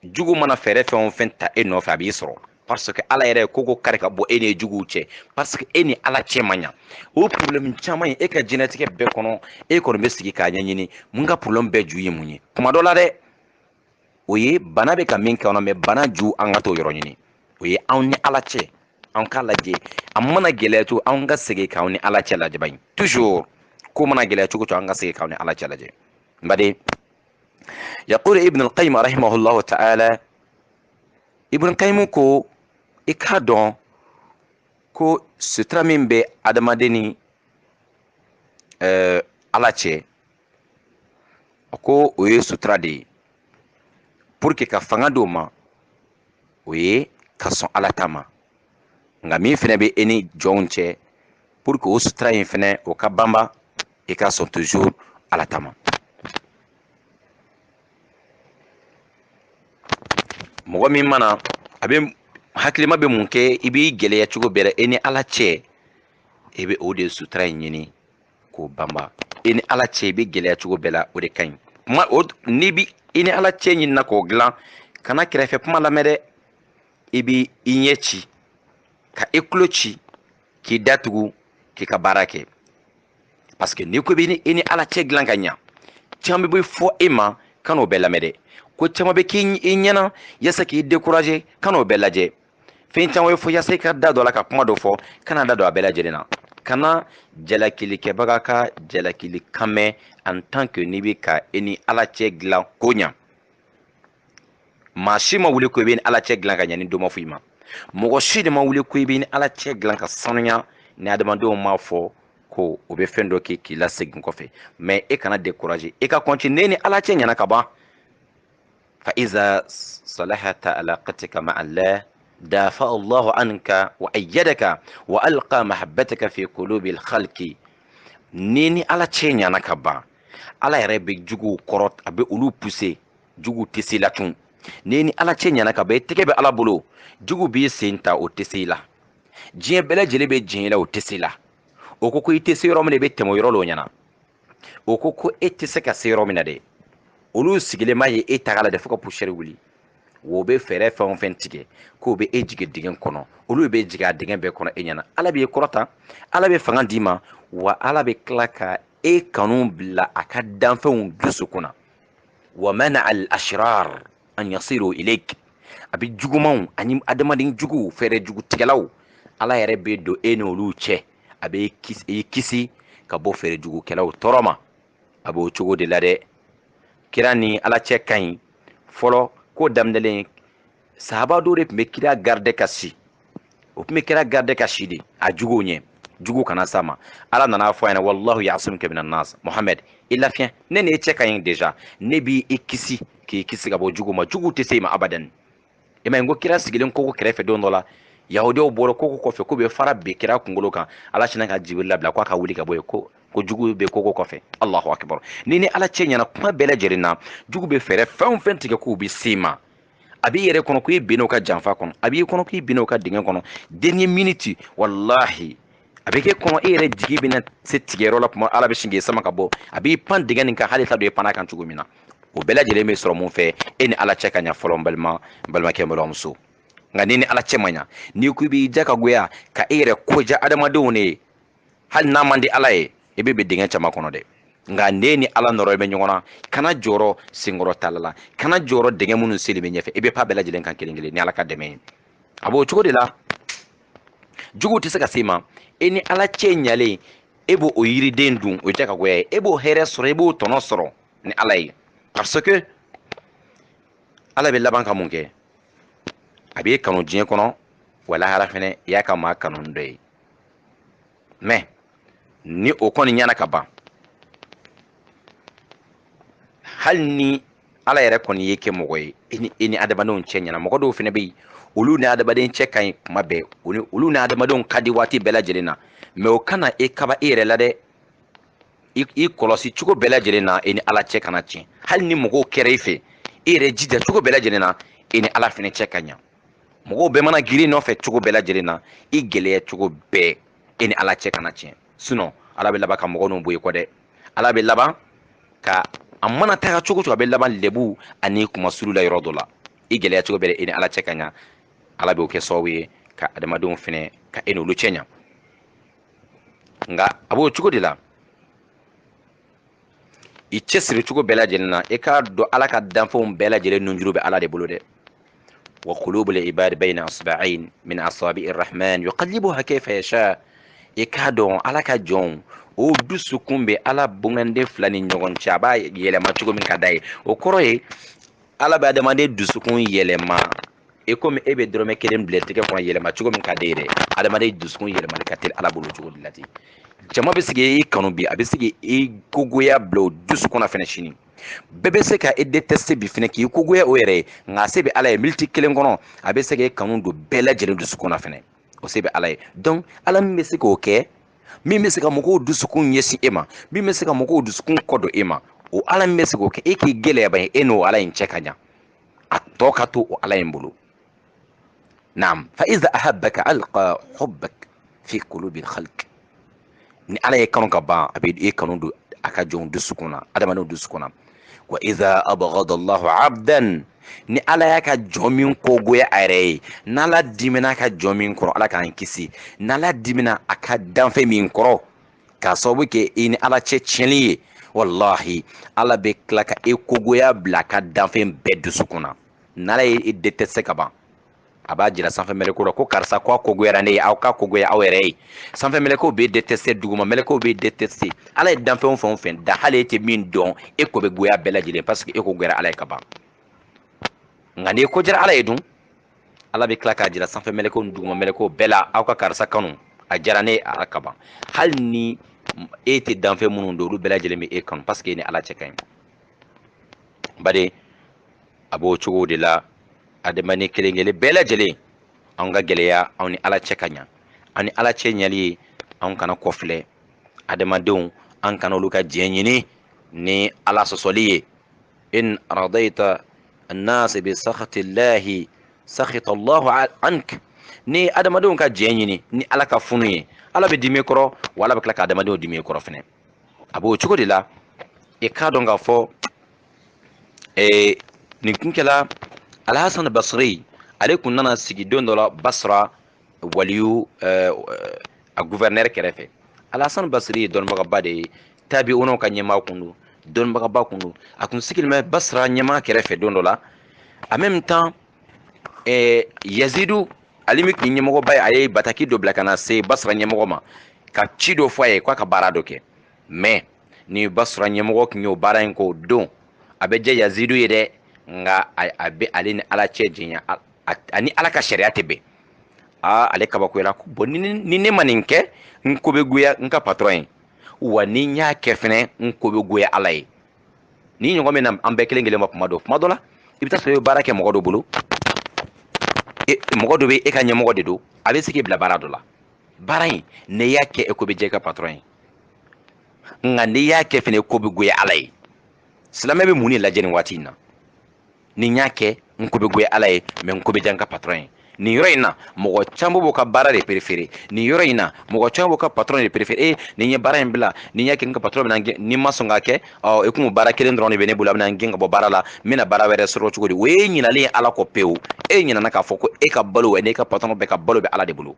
jugu mana fɛɛrɛ fɛn o fɛn ta e nɔfɛ a b'i sɔrɔ parce que ala yɛrɛ ko kari ka bɔ e ni juguw cɛ parce que e ni ala cɛ man ɲa o problème caman ye e ka diɲɛlatigɛ bɛɛ kɔnɔ e kɔni bɛ sigi k'a ɲɛɲini mun ka problème bɛɛ ju ye mun ye kuma dɔ la dɛ o ye bana bɛ ka min kɛ anw na mais bana ju an ka t'o yɔrɔ ɲini o ye anw ni ala cɛ an k'a lajɛ a mana gɛlɛya cogo an ka segin k'anw ni ala cɛ lajɛ bani toujours ko mana gɛlɛya cogo cogo an ka segin k'anw ni ala cɛ lajɛ n baden يقول ابن القيم رحمه الله تعالى ابن القيم ko i k'a dɔn ko sutura min bɛ adamaden ni ala cɛ ko o ye sutura de ye pour que ka fanga do ma o ye ka sɔn ala ta ma nka min fɛnɛ bɛ e ni jɔnw cɛ pour que o sutura in fɛnɛ o ka banba i ka sɔn toujours ala ta ma mɔgɔ min mana a bɛ hakilima bɛ mun kɛ i b'i gɛlɛya cogo bɛɛ la e ni ala cɛ i bɛ o de sutura in ɲini k'o banba i ni ala cɛ i bɛ gɛlɛya cogo bɛɛ la o de ka ɲi kuma o n'i bi i ni ala cɛ ɲinina k'o dilan kana kɛrɛfɛ kuma lamɛn dɛ i b'i ɲɛ ci ka i tulo ci k'i datugu k'i ka baara kɛ parce que n'i ko i ni ala cɛ dilan ka ɲa caman bɛ fɔ e ma kan'o bɛɛ lamɛn dɛ ko caman bɛ k'i ɲɛna yasa k'i décourager kan'o bɛɛ lajɛ fɛn caman bɛ fɔ yasa i ka da dɔ la ka kuma dɔ fɔ kana da dɔ a bɛɛ lajɛlen na kana jalakilikɛbaga ka jalakili kan mɛn en tant que n'i bɛ ka i ni ala cɛ dilan ko ɲa maa si ma wuli ko i bɛ ni ala cɛ dilan ka ɲa ni dɔ ma fɔ i ma mɔgɔ si de ma wuli ko i bɛ ni ala cɛ dilan ka sanuya ni adamadenw m'a fɔ ko o bɛ fɛn dɔ kɛ k'i lasegin kɔfɛ mais e kana décourager e ka continuer ni ala cɛ ɲɛna ka ban fa iza salahata alaqatika ma'a Allah dafa Allahu anka wa ayyadaka wa alqa mahabbataka fi qulubil khalqi ni ala cɛ ɲɛna ka ban ala yɛrɛ bɛ juguw kɔrɔ a bɛ olu pousser juguw tɛ se la tun ni ala cɛ ɲɛna ka ban i tɛgɛ bɛ ala bolo jugu b'i sen ta o tɛ se la diɲɛ bɛɛ lajɛlen bɛ diɲɛ la o tɛ se la o ko i tɛ se yɔrɔ min na i bɛ tɛmɛ o yɔrɔ la o ɲɛna o ko e tɛ se ka se yɔrɔ min na dɛ olu sigilen ma ye e taga la dɛ fo ka poussière wuli wo bɛ fɛɛrɛ fɛn o fɛn tigɛ k'o bɛ e jigin dingɛ kɔnɔ olu bɛ jigin a dingɛ bɛɛ kɔnɔ e ɲɛna ala b'i kɔrɔta ala bɛ fanga d'i ma wa ala bɛ tila ka e kanu bila a ka danfɛnw dusukun na wa mana al ashrar an yasiru ilayk a bɛ jugumanw ani adamaden juguw fɛɛrɛ jugutigɛlaw ala yɛrɛ bɛ don e n'olu cɛ a bɛ kisi ka bɔ fɛɛrɛ jugukɛlaw tɔɔrɔ ma a b'o cogo de la dɛ kira ni ala cɛ ka ɲi fɔlɔ ko daminɛlen sahaba dɔw de tun bɛ kira garde ka si o tun bɛ kira garde ka si de a juguw ɲɛ jugu kana s'a ma ala nana fɔ a ɲɛna wallahu ya'simuka minan nas Muhammad i lafiya ne ni e cɛ ka ɲi déjà ne b'i kisi k'i kisi ka bɔ jugu ma jugu tɛ se i ma abadan i ma ye n ko kira sigilen koko kɛrɛfɛ don dɔ la yahudiyaw bɔra koko kɔfɛ ko bɛ fara bin kira kunkolo kan ala sinna ka jibiri labila k'a ka wuli ka bɔ yen ko jugu bɛ koko kɔfɛ Allahu akbar ni ala cɛ ɲɛna kuma bɛɛ lajɛlen na jugu bɛ fɛɛrɛ fɛn o fɛn tigɛ k'u bɛ se ma a b'i yɛrɛ kɔnɔ ko i bɛnn'o ka janfa kɔnɔ a b'i kɔnɔ ko i bɛnn'o ka dingɛ kɔnɔ dernier minute wallahi a bɛ kɛ kɔnɔ e yɛrɛ jigi bɛna se tigɛyɔrɔ la kuma ala bɛ sin k'i sama ka bɔ a b'i pan dingɛ nin kan hali t'a dɔn i panna kan cogo min na o bɛɛ lajɛlen bɛ sɔrɔ mun fɛ e ni ala cɛ ka ɲa fɔlɔ n balimakɛ n balimamuso nka ni ala cɛ ma ɲa n'i ko i b'i ja ka goya ka e yɛrɛ koja adamadenw ne ye hali n'a man di ala ye i bɛ dingɛ caman kɔnɔ dɛ nka ne ni ala nɔrɔ bɛ ɲɔgɔn na kana jɔrɔ senkɔrɔ tala la kana jɔrɔ dingɛ minnu seli bɛ ɲɛfɛ i bɛ pa bɛɛ lajɛlen kan kelen kelen ni ala ka dɛmɛ ye a b'o cogo de la jugu tɛ se ka se ma e ni ala cɛ ɲalen e b'o o yiriden dun o ja ka goya ye e b'o hɛrɛ sɔrɔ i b'o tɔnɔ sɔrɔ ni ala ye parce que ala bɛ laban ka mun kɛ a b'e kanu diɲɛ kɔnɔ wa lahara fɛnɛ i y'a ka maa kanu dɔ ye mais ni o kɔni ɲɛna ka ban hali ni ala yɛrɛ kɔni ye kɛ mɔgɔ ye e ni adamadenw cɛ ɲɛna mɔgɔ dɔw fɛnɛ bɛ yen olu ni adamaden cɛ ka ɲi kuma bɛɛ olu ni adamadenw ka di waati bɛɛ lajɛlen na mais o kana e kaba e yɛrɛ la dɛ i kɔlɔsi cogo bɛɛ lajɛlen na e ni ala cɛ kana tiɲɛ hali ni mɔgɔw kɛra i fɛ e yɛrɛ jija cogo bɛɛ lajɛlen na e ni ala fɛnɛ cɛ ka ɲa mɔgɔw bɛɛ mana girin nɔfɛ cogo bɛɛ lajɛlen na i gɛlɛya cogo bɛɛ e ni ala cɛ kana tiɲɛ sinon ala bɛ laban ka mɔgɔ ninnu bɔ i kɔ dɛ ala bɛ laban ka a mana taga cogo cogo a bɛ laban lebu ani kuma sulu la yɔrɔ dɔ la i gɛlɛya cogo bɛɛ e ni ala cɛ ka ɲa ala b'o kɛ sababu ye ka adamadenw fɛnɛ ka e n'olu cɛ ɲa nka a b'o cogo de la i cɛsiri cogo bɛɛ lajɛlen na i k'a dɔn ala ka danfɛnw bɛɛ lajɛlen nunjuru bɛ ala de bolo dɛ wa qulubul ibadi bayna asba'ayn min asabi'ir rahman yuqallibuha kayfa yasha i k'a dɔn ala ka jɔnw o dusukun bɛ ala bonganden fila ni ɲɔgɔn cɛ a b'a yɛlɛma cogo min ka d'a ye o kɔrɔ ye ala bɛ adamaden dusukun yɛlɛma e komi e bɛ dɔrɔmɛ kelen bila tigɛ kɔnɔ yɛlɛma cogo min ka d'e ye dɛ adamaden dusukun yɛlɛmali ka teli ala bolo cogo de la ten jama bɛ sigi i kanu bi a bɛ sigi i gogoya bila o dusukun na fɛnɛ sini bɛɛ bɛ se ka e détester bi fɛnɛ k'i kogoya o yɛrɛ ye nka se bɛ ala ye miniti kelen kɔnɔ a bɛ se ka e kanu don bɛɛ lajɛlen dusukun na fɛnɛ o se bɛ ala ye donc ala min bɛ se k'o kɛ min bɛ se ka mɔgɔw dusukun ɲɛsin e ma min bɛ se ka mɔgɔw dusukun kɔ don e ma o ala min bɛ se k'o kɛ e k'i gɛlɛya ban e n'o ala in cɛ ka ɲa a tɔ ka to o ala in bolo naam fa iza ahabbaka alqa hubbak fi qulubi alkhalq ni ala ye kanu ka ban a bɛ e kanu don a ka jɔnw dusukun na adamadenw dusukun na wa iza abghada allahu abdan ni ala y'a ka jɔn min kogoya a yɛrɛ ye n'ala dimina a ka jɔn min kɔrɔ ala k'an kisi n'ala dimina a ka danfɛn min kɔrɔ k'a sababu kɛ i ni ala cɛ tiɲɛli ye wallahi ala bɛ tila ka e kogoya bila a ka danfɛn bɛɛ dusukun na n'ala ye e détester ka ban a b'a jira sanfɛ mɛlɛkow la ko karisa ko a kogoyara ne ye aw ka kogoya aw yɛrɛ ye sanfɛ mɛlɛkow bɛ détester duguma mɛlɛkow bɛ détester ala ye danfɛn o fɛn o fɛn da hali e tɛ min dɔn e ko bɛ goya bɛɛ lajɛlen parce que e ko goyara ala ye ka ban nka n'i ko jara ala ye dun ala bɛ tila k'a jira sanfɛ mɛlɛkow ni duguma mɛlɛkow bɛɛ la aw ka karisa kanu a diyara ne ye ala ka ban hali ni e tɛ danfɛn minnu don olu bɛɛ lajɛlen bɛ e kanu parce que e ni ala cɛ ka ɲi bari a b'o cogo de la adamaden kelen kelen bɛɛ lajɛlen anw ka gɛlɛya anw ni ala cɛ ka ɲa an ni ala cɛ ɲali ye anw kana kɔfilɛ adamadenw an kana olu ka diɲɛ ɲini ni ala sɔsɔli ye in radayta الناس بسخط الله سخط الله عنك ni adamadenw ka diɲɛ ɲini ni ala ka funu ye ala bɛ dimi kɔrɔ wa ala bɛ tila ka adamadenw dimi kɔrɔ fɛnɛ a b'o cogo de la i k'a dɔn k'a fɔ nin kun kɛla alhasan basri ale kun nana sigi don dɔ la basra waliyu a gouverneur kɛrɛfɛ alhasan basri ye dɔnnibagaba de ye tabi'unaw ka ɲɛmaa kun don dɔnnibagaba kun don a kun sigilen bɛ basra ɲɛmaa kɛrɛfɛ don dɔ la en même temps yazidu ale min kun ye ɲɛmɔgɔba ye a ye bataki dɔ bila ka na se basra ɲɛmɔgɔ ma ka ci dɔ fɔ a ye k'a ka baara dɔ kɛ mais ni basra ɲɛmɔgɔ kun y'o baara in k'o don a bɛ diya yazidu ye dɛ nka a bɛ ale ni ala cɛ jɛnya ani ala ka sariya tɛ bɛn ale kabakoyara ko bon ni ne ma nin kɛ n ko bɛ goya n ka patron ye wa ni n y'a kɛ fɛnɛ n ko bɛ goya ala ye ni ɲɔgɔn min na an bɛɛ kelen kelen ma kuma dɔ la i bɛ taa sɔrɔ i bɛ baara kɛ mɔgɔ dɔ bolo mɔgɔ dɔ bɛ e ka ɲɛmɔgɔ de don a bɛ se k'i bila baara dɔ la baara in ne y'a kɛ e ko bɛ diya i ka patron ye nka n'i y'a kɛ fɛnɛ ko bɛ goya ala ye silamɛ bɛ mun de lajɛ nin waati in na ni n y'a kɛ n ko bɛ goya ala ye mais n ko bɛ diya n ka patron ye nin yɔrɔ in na mɔgɔ caman b'o ka baara de préféré nin yɔrɔ in na mɔgɔ caman b'o ka patron de préféré nin ye baara in bila nin y'a kɛ n ka patron bɛna gɛn ni ma sɔn k'a kɛ e kun baara kelen dɔrɔn de bɛ ne bolo a bɛna gɛn ka bɔ baara la n bɛna baara wɛrɛ sɔrɔ cogo di o ye ɲinalen ye ala kɔ pewu e ɲinana k'a fɔ ko e ka balo wa n'e ka patron bɛɛ ka balo bɛ ala de bolo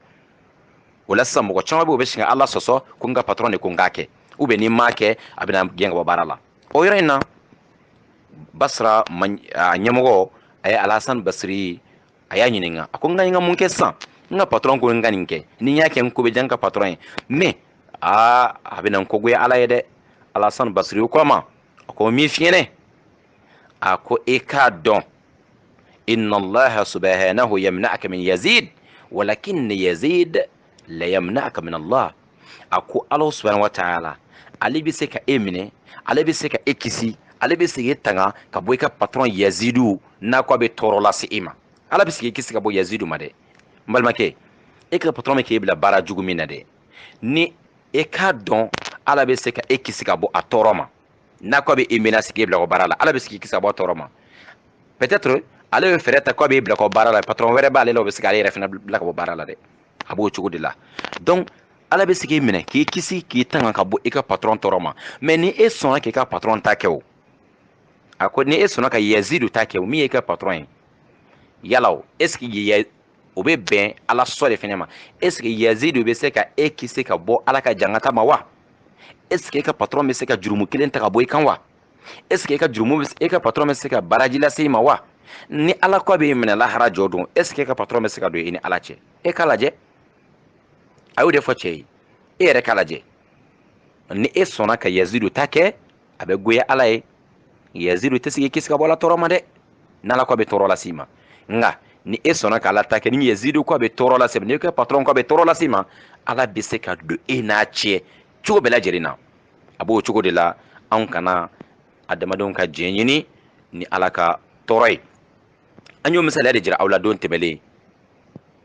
o la sisan mɔgɔ caman bɛ o bɛ sin ka ala sɔsɔ ko n ka patron de ko n k'a kɛ ou bien ni n m'a kɛ a bɛna gɛn ka bɔ baara la o yɔrɔ in na basra ɲɛmɔgɔ a ye alhasan basiri a y'a ɲininka a ko n ka mun kɛ sisan n ka patron ko n ka nin kɛ ni n y'a kɛ n ko bɛ diya n ka patron ye mais a bɛna n kogoya ala ye dɛ alhasan basiri ko a ma a ko min f'i ɲɛnɛ a ko e k'a dɔn inna allaha subhanahu yamna'aka min yazid walakin yazid la yamna'aka min allah a ko ala subhanahu wa ta'ala ale bɛ se ka e minɛ ale bɛ se ka e kisi ale bɛ se k'e tanga ka bɔ i ka patron yazidu n'a ko a bɛ tɔɔrɔ lase e ma ala bɛ se k'i kisi ka bɔ yazidu ma dɛ n balimakɛ e ka patron bɛ k'e bila baara jugu min na dɛ ni e k'a dɔn ala bɛ se ka e kisi ka bɔ a tɔɔrɔ ma n'a ko a bɛ e menacer k'e bila o baara la ala bɛ se k'i kisi ka bɔ a tɔɔrɔ ma peut-être ale bɛ fɛɛrɛ ta ko a b'e bila ka bɔ baara la patron wɛrɛ b'ale la o bɛ se k'ale yɛrɛ fana bila ka bɔ baara la dɛ a b'o cogo de la donc ala bɛ se k'i minɛ k'i kisi k'i tanga ka bɔ i ka patron tɔɔrɔ ma mais ni e sɔnna k'i ka patron ta kɛ o a ko ni e sɔnna ka yazidu ta kɛ o min ye i ka patron ye yala o est ce que o bɛ bɛn ala sɔ de fɛnɛ ma est ce que yazidu bɛ se ka e kisi ka bɔ ala ka jangata ma wa est ce que e ka patron bɛ se ka jurumu kelen ta ka bɔ i kan wa est ce que e ka patron bɛ se ka baraji lase i ma wa ni ala ko bɛ minɛ lahara jɔ don est ce que e ka patron bɛ se ka don i ni ala cɛ e k'a lajɛ a y'o de fɔ cɛ ye e yɛrɛ k'a lajɛ ni e sɔnna ka yazidu ta kɛ a bɛ goya ala ye yazidu tɛ se k'i kisi ka bɔ ala tɔɔrɔ ma dɛ n'ala ko a bɛ tɔɔrɔ lase i ma nka ni e sɔnna k'ala ta kɛ ni yazidu ko a bɛ tɔɔrɔ lase ma ni e ka patron ko a bɛ tɔɔrɔ lase ma ala bɛ se ka don e n'a cɛ cogo bɛɛ lajɛlen na a b'o cogo de la anw kana adamadenw ka diɲɛ ɲini ni ala ka tɔɔrɔ ye. An y'o misaliya de jira aw la don tɛmɛlen.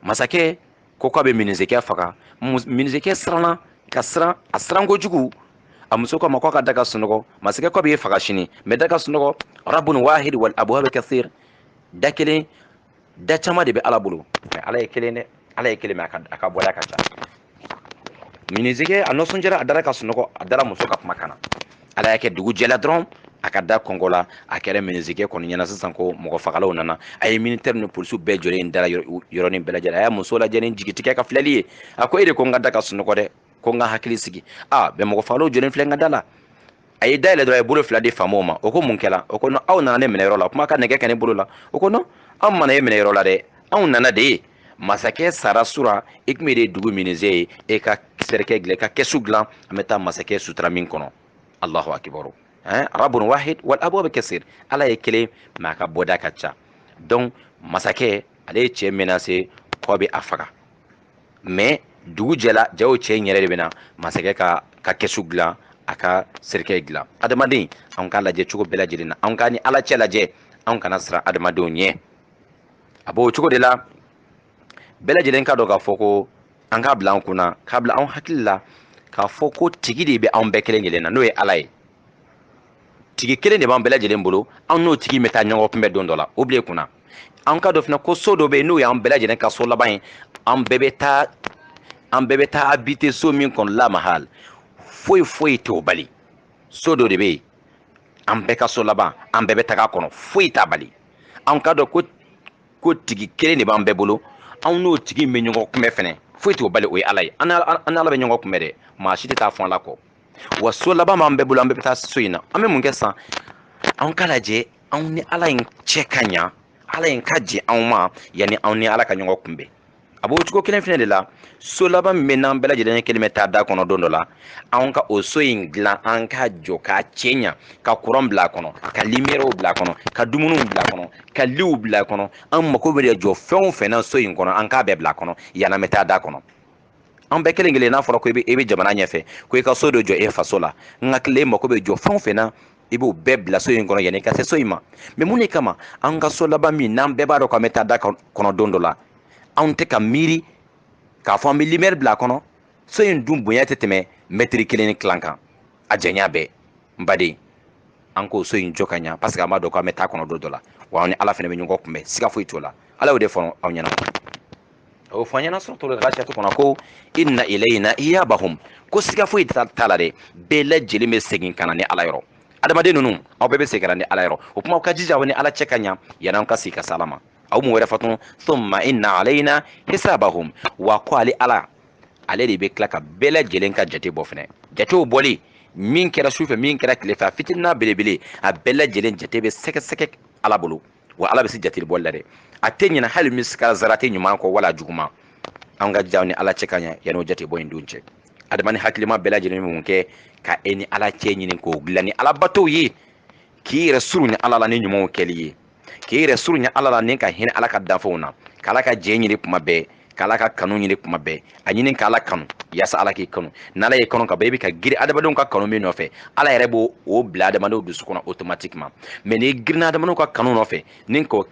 Masakɛ ko k'a bɛ minisekɛ faga, minisekɛ siranna ka siran, a siran kojugu. A muso k'a ma k'a ka da ka sunɔgɔ, masakɛ ko b'e faga sini, mais da ka sunɔgɔ. Rabbun wahid wal abwab kathir. Da kelen, da caman de bɛ ala bolo, mais ala ye kelen dɛ. Ala ye kelen, mais a ka bɔda ka ca. Minisekɛ a nisɔndiyara, a dara ka sunɔgɔ, a dara muso ka kumakan na. Ala y'a kɛ dugu jɛla dɔrɔn a ka da kɔngɔ la, a kɛra minisekɛ kɔni ɲɛna sisan ko mɔgɔ fagalaw nana. A ye militaire ni polisiw bɛɛ jɔlen dara yɔrɔnin bɛɛ lajɛlen. A y'a muso lajɛ ni jigitigɛ ka filɛli ye. A ko e de ko n ka da ka sunɔgɔ dɛ, ko n ka hakili sigi. Bɛɛ mɔgɔ fagalaw jɔlen filɛ n ka da la. A ye dayɛlɛ dɔrɔn a ye bolo fila di faamaw ma. O ko mun kɛla? O ko non, aw nana ne minɛ yɔrɔ la, kuma ka nɛgɛ kɛ ne bolo la. O ko non, aw mana e minɛ yɔrɔ la dɛ, anw nana de ye. Masakɛ sara sura, e tun bɛ de dugu minize ye, e ka sɛrɛkɛ dilan, e ka kɛsu dilan, an bɛ taa masakɛ sutura min kɔnɔ. Allahu akibaru. Rabbun wahid wal abwab kathir. Ala ye kelen, mais a ka bɔda ka ca. Donc masakɛ ale ye cɛ menacé k'a bɛ a faga, mais dugu jɛla jaw cɛ in yɛrɛ de bɛna masakɛ ka kɛsu dilan, a ka sɛrɛkɛ dilan. Adamaden anw ka lajɛ cogo bɛɛ lajɛlen na, anw ka ni ala cɛ lajɛ, anw kana siran adamadenw ɲɛ. A b'o cogo de la, bɛɛ lajɛlen ka dɔn k'a fɔ ko an k'a bila an kunna, k'a bila anw hakili la k'a fɔ ko tigi de bɛ anw bɛɛ kelen kelen na, n'o ye ala ye. Tigi kelen de b'an bɛɛ lajɛlen bolo, anw n'o tigi bɛ taa ɲɔgɔn kunbɛn don dɔ la, o bila i kunna. An ka dɔn fana ko so dɔ bɛ yen n'o y'an bɛɛ lajɛlen ka so laban ye, an bɛɛ bɛ taa habiter so min kɔnɔ la mahal, foyi t'o bali. So dɔ de bɛ yen, an bɛɛ ka so laban, an bɛɛ bɛ taga kɔnɔ, foyi t'a bali. An ka dɔn ko tigi kelen de b'an bɛɛ bolo, anw n'o tigi bɛ ɲɔgɔn kunbɛn fana, foyi t'o bali, o ye ala ye. An ni ala bɛ ɲɔgɔn kunbɛn dɛ, maa si tɛ taa fɔ ala kɔ. Wa so laban b'an bɛɛ bolo, an bɛɛ bɛ taa so in na. An bɛ mun kɛ san? Anw ka lajɛ anw ni ala in cɛ ka ɲa, ala in ka jɛ anw ma yanni anw ni ala ka ɲɔgɔn kunbɛn. A b'o cogo kelen fɛnɛ de la, so laban min bɛ n'an bɛɛ lajɛlen kelen bɛ taa da kɔnɔ don dɔ la, anw ka o so in dilan, an ka jɔ k'a cɛ ɲa, ka courant bila a kɔnɔ, ka lumière bila a kɔnɔ, ka dumuniw bila a kɔnɔ, ka liw bila a kɔnɔ. An mako bɛ jɔ fɛn o fɛn na so in kɔnɔ, an k'a bɛɛ bila a kɔnɔ yanni an bɛ taa da kɔnɔ. An bɛɛ kelen kelen n'a fɔra ko i bɛ jamana ɲɛfɛ, ko i ka so dɔ jɔ e faso la, n hakili e mako bɛ jɔ fɛn o fɛn na, i b'o bɛɛ bila so in kɔnɔ yanni i ka se so in ma. Mais mun de kama an ka so laban min n'an bɛɛ b'a dɔn k'an bɛ taa da kɔnɔ don dɔ la, anw tɛ ka miiri k'a fɔ an bɛ lumière bila a kɔnɔ? So in dun bonya tɛ tɛmɛ mètre 1 ni tilan kan, a janya bɛɛ. N baden, an k'o so in jɔ ka ɲa parce que an b'a dɔn k'an bɛ taa kɔnɔ don dɔ la, wa an ni ala fana bɛ ɲɔgɔn kunbɛn, siga foyi t'o la. Ala y'o de fɔ aw ɲɛna. O fɔ an ɲɛna suratul Ghashiyah kɔnɔ ko inna ilayna iyabahum, ko siga foyi t'a la dɛ, bɛɛ lajɛlen bɛ segin ka na ni ala yɔrɔ. Adamaden ninnu aw bɛɛ bɛ segin ka na ni ala yɔrɔ. O kuma aw ka jija aw ni ala cɛ ka ɲa yanni an ka segin ka se ala ma. Aw mun wɛrɛ fatun thumma inna alayna hisabahum, wa ko ale ala, ale de bɛ tila ka bɛɛ lajɛlen ka jate bɔ fɛnɛ. Jatew bɔli min kɛra sufɛ, min kɛra tile fɛ, a fitinin n'a belebele, a bɛɛ lajɛlen jate bɛ sɛgɛsɛgɛ ala bolo, wa ala bɛ se jateli bɔli la dɛ. A tɛ ɲinɛ hali miskala zarati ɲuman kɔ wala juguman. An ka jija ni ala cɛ ka ɲa yanni o jate bɔ in don cɛ. Adama ni hakilima bɛɛ lajɛlen bɛ mun kɛ ka e ni ala cɛ ɲini k'o dilan ni ala batow ye, k'i yɛrɛ suru ni ala la ni ɲumanw kɛli ye, k'i yɛrɛ suru ni ala la ni ka hinɛ ala ka danfɛnw na, k'ala ka jɛ ɲini kuma bɛɛ, k'ala ka kanu ɲini kuma bɛɛ, a ɲini k'ala kanu yaasa ala k'i kanu. N'ala ye kanu ka ban, i bɛ ka girin adamadenw ka kanu min nɔfɛ, ala yɛrɛ b'o bila adamadenw dusu kɔnɔ automatiquement. Mais n'i girinna adamadenw ka kanu nɔfɛ, ni ko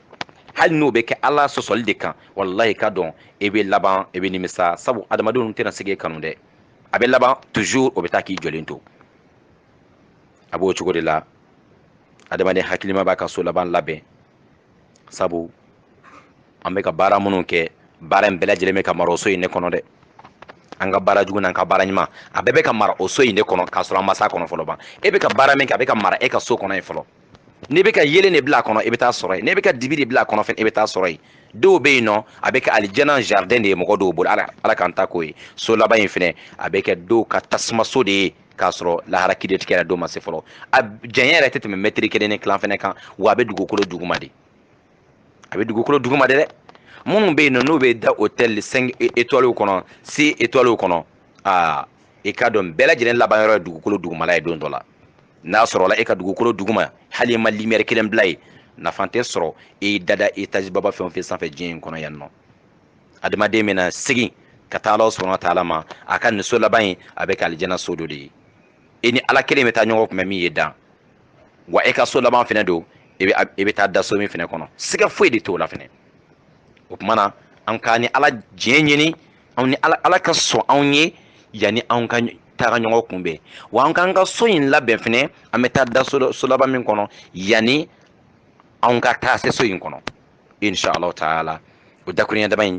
hali n'o bɛ kɛ ala sɔsɔli de kan, wallahi ka dɔn i bɛ laban, i bɛ nimisa, sabu adamadenw tɛna se k'e kanu dɛ. A bɛ laban toujours o bɛ taa k'i jɔlen to. A b'o cogo de la, adamaden hakilima b'a ka so laban labɛn, sabu an bɛ ka baara minnu kɛ, baara in bɛɛ lajɛlen bɛ ka mara o so in de kɔnɔ dɛ. An ka baara jugu n'an ka baara ɲuman, a bɛɛ bɛ ka mara o so in de kɔnɔ k'a sɔrɔ an ma s'a kɔnɔ fɔlɔ ban. E bɛ ka baara min kɛ, a bɛ ka mara e ka so kɔnɔ yen fɔlɔ. N'i bɛ ka yelen de bila a kɔnɔ, i bɛ taa sɔrɔ yen. N'i bɛ ka dibi de bila a kɔnɔ fɛnɛ, i bɛ taa sɔrɔ yen. Dɔw bɛ yen nɔ, a bɛ kɛ alijana jardin de ye mɔgɔ dɔw bolo, ala k'an ta k'o ye. So laban in fɛnɛ, a bɛ kɛ dɔw ka tasuma so de ye, k'a sɔrɔ lahara kiiritigɛ yɛrɛ dɔw ma se fɔlɔ. A janya yɛrɛ tɛ tɛmɛ mètre 1 ni tilan fɛnɛ kan, wa a bɛ dugukolo duguma de. A bɛ dugukolo duguma de dɛ. Minnu bɛ yen nɔ n'u bɛ da hôtel 5 étoiles kɔnɔ, 6 étoiles kɔnɔ, i ka dɔn bɛɛ lajɛlen laban yɔrɔ ye dugukolo dugumala ye don dɔ la. N'a sɔrɔla e ka dugukolo duguma, hali i ma lumière kelen bila ye, nafa tɛ sɔrɔ e dada étage baba fɛn o fɛn sanfɛ diɲɛ in kɔnɔ yan nɔ. Adamaden bɛna segin ka taa Alahu subahanahu wa taala ma, a ka nin so laban in a bɛ kɛ alijana so dɔ de ye. E ni ala kelen bɛ taa ɲɔgɔn kunbɛn min ye dan. wa e ka so laban fɛnɛ do e be taa da so min fɛnɛ kɔnɔ siga foyi de t'o la fɛnɛ o kumana an ka ni ala diɲɛ ɲini an ni ala ka sɔn anw ye yani an ka taga ɲɔgɔn kunbɛn wa an k'an ka so in labɛn fɛnɛ an bɛ taa da so laban min kɔnɔ yani an ka taa se so in kɔnɔ inshallah taala o dakuruɲɛ dama in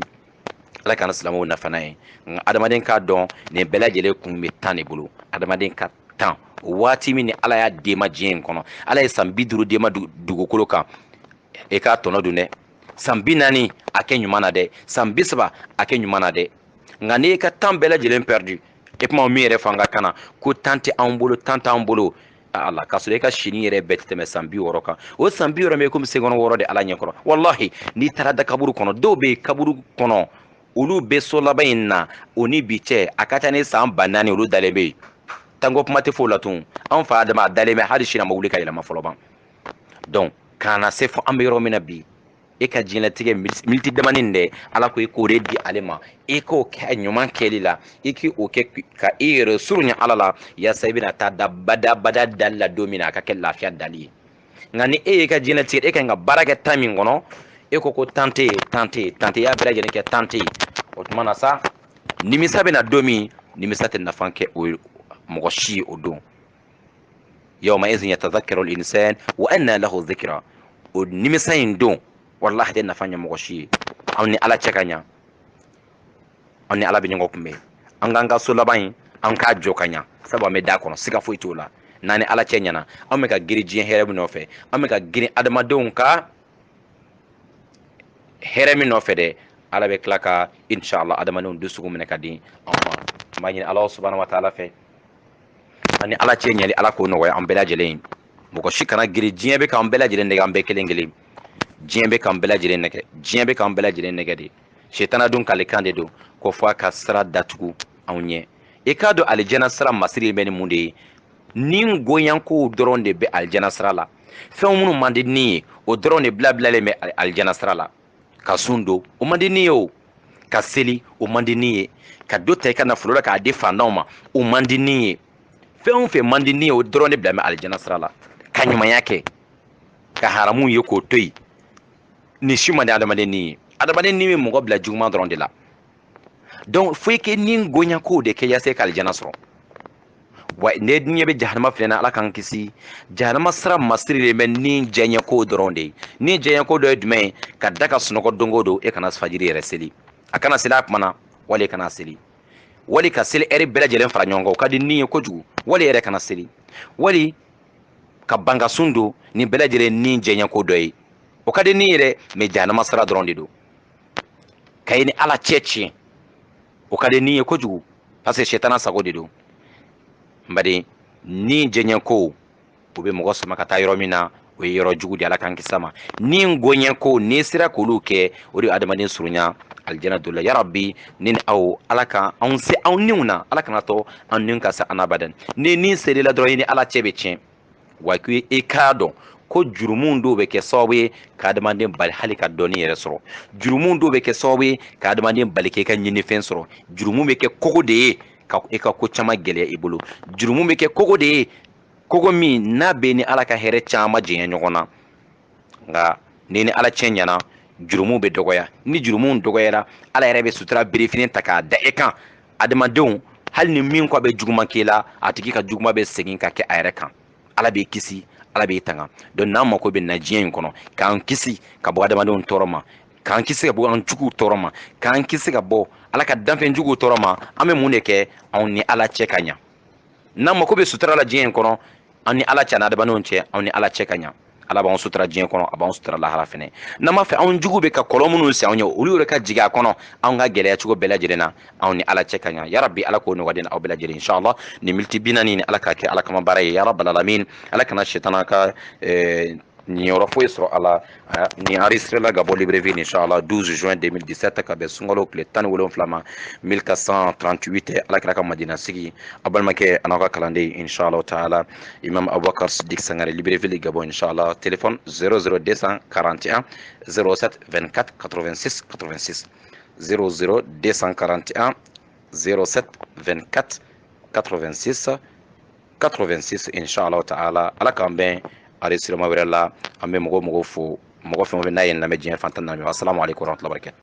ala kana silamɛw nafa n'a ye nka adamaden k'a dɔn nin bɛɛ lajɛlen kun bɛ tan de bolo adamaden ka tan waati min ni ala y'a d'e ma diɲɛ in kɔnɔ ala ye san 50 d'e ma dugukolo kan e k'a tɔnɔ dun dɛ san 40 a kɛ ɲuman na dɛ san 30 a kɛ ɲuman na dɛ nka n'i ka tan bɛɛ lajɛlen perdu e kuma min yɛrɛ fanga kana ko tan tɛ an bolo tan t'an bolo ala ka sɔrɔ e ka sini yɛrɛ bɛɛ tɛ tɛmɛ san 60 kan o san 60 bɛ komi senkɔnɔ 6 de ala ɲɛkɔrɔ wallahi n'i taara da kaburu kɔnɔ dɔw bɛ kaburu kɔnɔ olu bɛ so laban in na o ni bi cɛ a ka ca ni san 4,000 olu dalen bɛ yen tanko kuma tɛ fo la tun an fa adama a dalen bɛ hali sini a ma wuli ka yɛlɛma fɔlɔ ban donc kana se fo an bɛ yɔrɔ min na bi e ka diɲɛlatigɛ miniti damanin dɛ ala ko e k'o de di ale ma e k'o kɛ ɲuman kɛli la i k'o kɛ ka e yɛrɛ surunya ala la yaasa i bɛna taa da bada dali la don min na a ka kɛ lafiya dali ye nka ni e y'i ka diɲɛlatigɛ e ka ɲi ka baara kɛ tan min kɔnɔ e ko tan tɛ yen tan tɛ yen tan tɛ yen i y'a bɛɛ lajɛlen kɛ tan tɛ yen o tuma na sa nimisa bɛna don min nimisa tɛ nafa kɛ o mɔgɔ si ye o don yawma izin yatadhakkaru al-insan wa anna lahu dhikra o nimisa in don wallahi tɛ nafa ɲɛ mɔgɔ si ye an ni ala cɛ ka ɲa an ni ala bɛ ɲɔgɔn kunbɛn an k'an ka so laban in an k'a jɔ ka ɲa sabu an bɛ da kɔnɔ siga foyi t'o la n'an ni ala cɛ ɲɛna an bɛ ka girin diɲɛ hɛrɛ min nɔfɛ an bɛ ka girin adamadenw ka hɛrɛ min nɔfɛ dɛ ala bɛ tila ka inshallah adamadenw dusugo minɛ ka di an ma an b'a ɲini ala subhanahu wa ta'ala fɛ an ni ala cɛ ɲɛli ala k'o nɔgɔya an bɛɛ lajɛlen mɔgɔ si kana girin diɲɛ bɛ k'an bɛɛ lajɛlen nɛgɛ an bɛɛ kelen kelen diɲɛ bɛ k'an bɛɛ lajɛlen nɛgɛ diɲɛ bɛ k'an bɛɛ lajɛlen nɛgɛ de shetana dun k'ale kan de don ko fɔ a ka sira datugu anw ɲɛ i k'a dɔn alijana sira masiri bɛ ni mun de ye ni goyankow dɔrɔn de bɛ alijana sira la fɛn minnu man di ni ye o dɔrɔn de bilabilalen bɛ alijana sira la ka sun don o man di ni ye o ka seli o man di ni ye ka dɔ ta i ka nafolo la k'a di fantanw ma o man di ni ye fɛn o fɛn man di ni ye o dɔrɔn de bila bɛ alijana sira la ka ɲumanya kɛ ka haramu ye k'o to yen ni si man di adamaden ni ye adamaden ni bɛ mɔgɔ bila juguman dɔrɔn de la donc fo i kɛ ni goyankow de kɛ yaasa i ka alijana sɔrɔ wa ne ɲɛ bɛ jahanama filɛ na ala k'an kisi jahanama sira masiri de bɛ ni diɲɛko dɔrɔn de ye ni diɲɛko dɔ ye jumɛn ye ka da ka sunɔgɔ don o don e kana fajiri yɛrɛ seli a kana seli a kuma na wali e kana seli wali ka seli ɛri bɛɛ lajɛlen fara ɲɔgɔn kan o ka di ni ye kojugu wali yɛrɛ kana seli wali ka banga sun don ni bɛɛ lajɛlen ni diɲɛko dɔ ye o ka di ni yɛrɛ mɛ jahanama sira dɔrɔn de don ka ye ni ala cɛ tiɲɛ o ka di ni ye kojugu parce que shetana sago de don bari ni jɛɲɛko o bɛ mɔgɔ sama ka taa yɔrɔ min na o ye yɔrɔ jugu de ala k'an kisi ma ni gɔɲɛko ni sera k'olu kɛ o de ye adamaden surunya alijana dɔ la yarabi ni aw ala ka anw se anw niw na ala kana tɔ an niw ka se anabadan ni serila dɔrɔn i ni ala cɛ bɛ tiɲɛ wa i k'a dɔn ko jurumun dɔw bɛ kɛ sababu ye ka adamaden bali hali ka dɔnni yɛrɛ sɔrɔ jurumun dɔw bɛ kɛ sababu ye ka adamaden bali k'e ka ɲinifɛn sɔrɔ jurumun bɛ kɛ kogo de ye ka e ka ko caman gɛlɛya i bolo jurumun bɛ kɛ kogo de ye kogo min n'a bɛ ni ala ka hɛrɛ caman jɛɲɛ ɲɔgɔn na nka ni ala cɛ ɲɛna jurumun bɛ dɔgɔya ni jurumun dɔgɔyara ala yɛrɛ bɛ sutura birifini ta k'a da e kan adamadenw hali ni min kɔ bɛ juguman k'i la a tigi ka juguman bɛ segin ka kɛ a yɛrɛ kan ala b'i kisi ala b'i tanga donc n'an mako bɛ na diɲɛ in kɔnɔ k'an kisi ka bɔ adamadenw tɔɔrɔ ma k'an kisi ka bɔ an juguw tɔɔrɔ ma k'an kisi ka bɔ ala ka danfɛn juguw tɔɔrɔ ma an bɛ mun de kɛ anw ni ala cɛ ka ɲa n'an mako bɛ sutura la diɲɛ in kɔnɔ an ni ala cɛ ani adamadenw cɛ anw ni ala cɛ ka ɲa ala b'an sutura diɲɛ kɔnɔ a b'an sutura lahara fɛnɛ n'an b'a fɛ anw juguw bɛ ka kɔlɔn minnu se anw ye olu yɛrɛ ka jigin a kɔnɔ anw ka gɛlɛya cogo bɛɛ lajɛlen na anw ni ala cɛ ka ɲa yarabi ala k'o nɔgɔya aw bɛɛ lajɛlen inshallah ni miniti 40 ni ala k'a kɛ ala kama baara ye yarabal alamin ala kana shetana ka ni yɔrɔ foyi sɔrɔ a la ni enregistré la ka bɔ Libreville inshallah 12 juin 2017 ka bɛn sunkalo tile 17 ma 1438 ala kira ka madina sigi a balimakɛ a n'aw ka kalanden inshallah taala imam Abubakar Sidik Sangare Libreville Gabon inshallah téléphone 00241 07 24 86 86 00241 07 24 86 86 inshallah taala ala k'an bɛn enregistrement wɛrɛ la an bɛ mɔgɔ fo mɔgɔ fɛn o fɛn n'a ye lamɛn diɲɛ fan tan ni naani assalamu alaikum warahmatullahi wabarakatuh